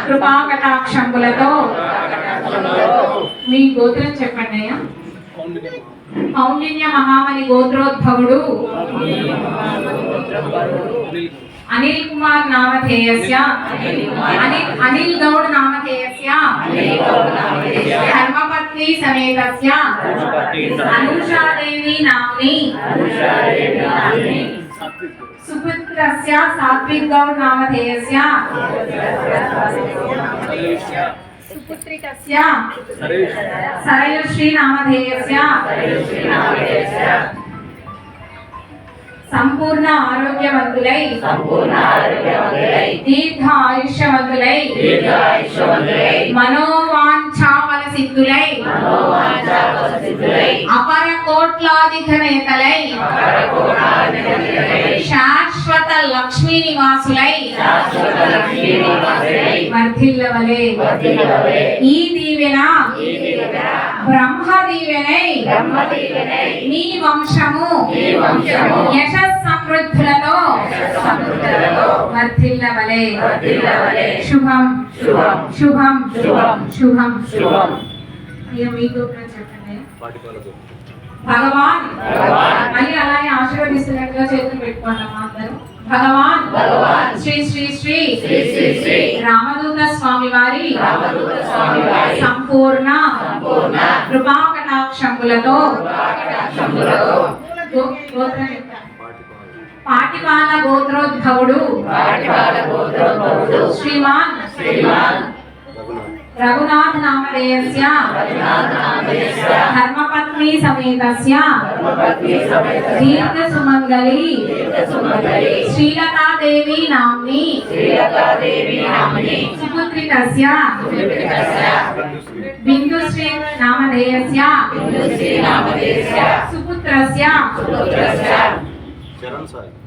కృపా కటాక్షంబులతో మీ గోత్రం చెప్పండి అయ్యా. కౌండిన్య మహామణి గోత్రోద్భవుడు అనిల్ కుమార్ నామధేయస్య అనిల్ గౌడ్ నామధేయస్య ధర్మపత్ని సమేతస్య అనుషాదేవి నామ్ని సుపుత్రస్య సాత్విక్ గౌడ్ నామధేయస్య సుపుత్రికస్య సరయుశ్రీ నామధేయస్య సంపూర్ణ ఆరోగ్యవంతులై దీర్ఘ ఆయుష్యవంతులై మనోవాంఛాఫల సిద్ధులై అపర కోట్లాధికనేతలై శాశ్వత లక్ష్మీ నివాసులై వర్ధిల్లవలే. ఈ దీవెన బ్రహ్మ దీవెనై నీ వంశము యశస్ సమృద్ధులతో వర్ధిల్లవలే. శుభం శుభం శుభం శుభం. అయ్యా మీ గోత్రం చెప్పండి. భగవాన్ మళ్ళీ అలానే ఆశీర్వదిస్తున్నట్టుగా చేతులు పెట్టుకోండమ్మా అందరూ. భగవాన్ శ్రీ శ్రీ శ్రీ రామదూత స్వామి వారి సంపూర్ణ కృపా కటాక్షంబులతో పాటిపాల గోత్రోద్భవుడు శ్రీమాన్ రఘునాథ్ నామధేయస్య ధర్మపత్ని సమేతస్య దీర్ఘ సుమంగళి శ్రీలతాదేవి నామ్ని సుపుత్రికస్య బిందుశ్రీ నామధేయస్య సుపుత్రస్య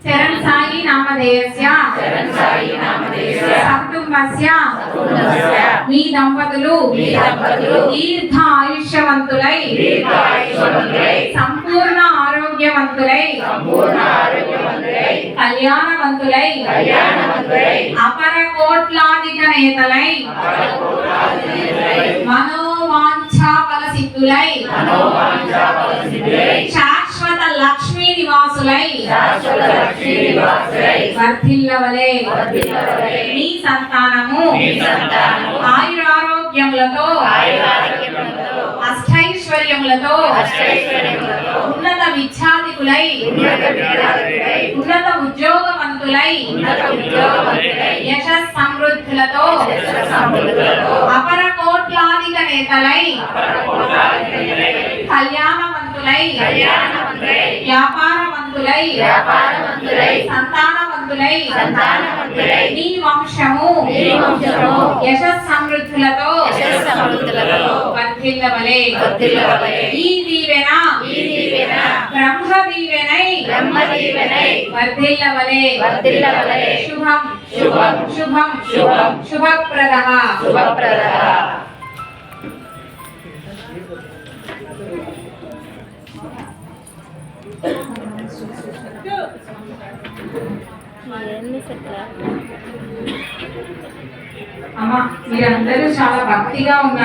చరణ్ సాయి నామధేయస్య సకుటుంబస్య మీ దంపతులు దీర్ఘ ఆయుష్యవంతులై సంపూర్ణ ఆరోగ్యవంతులై కళ్యాణవంతులై అపర కోట్లాధిక నేతలై మనోవాంఛాఫల సిద్ధులై శాశ్వత లక్ష్మీ నివాసులై వర్ధిల్లవలే. మీ సంతానము ఆయురారోగ్యములతో అష్టైశ్వర్యములతో ఉన్నత విద్యాధికులై ఉన్నత ఉద్యోగవంతులై యశస్ సమృద్ధులతో అపర కోట్లాధిక నేతలై కళ్యాణవంతులై వ్యాపారవంతులై సంతానవంతులై నీ వంశము యశస్ సమృద్ధులతో వర్ధిల్లవలే. ఈ దీవెన బ్రహ్మ దీవెనై వర్ధిల్లవలే. శుభం శుభం శుభప్రదః. అమ్మా మీరందరూ చాలా భక్తిగా ఉన్నారు.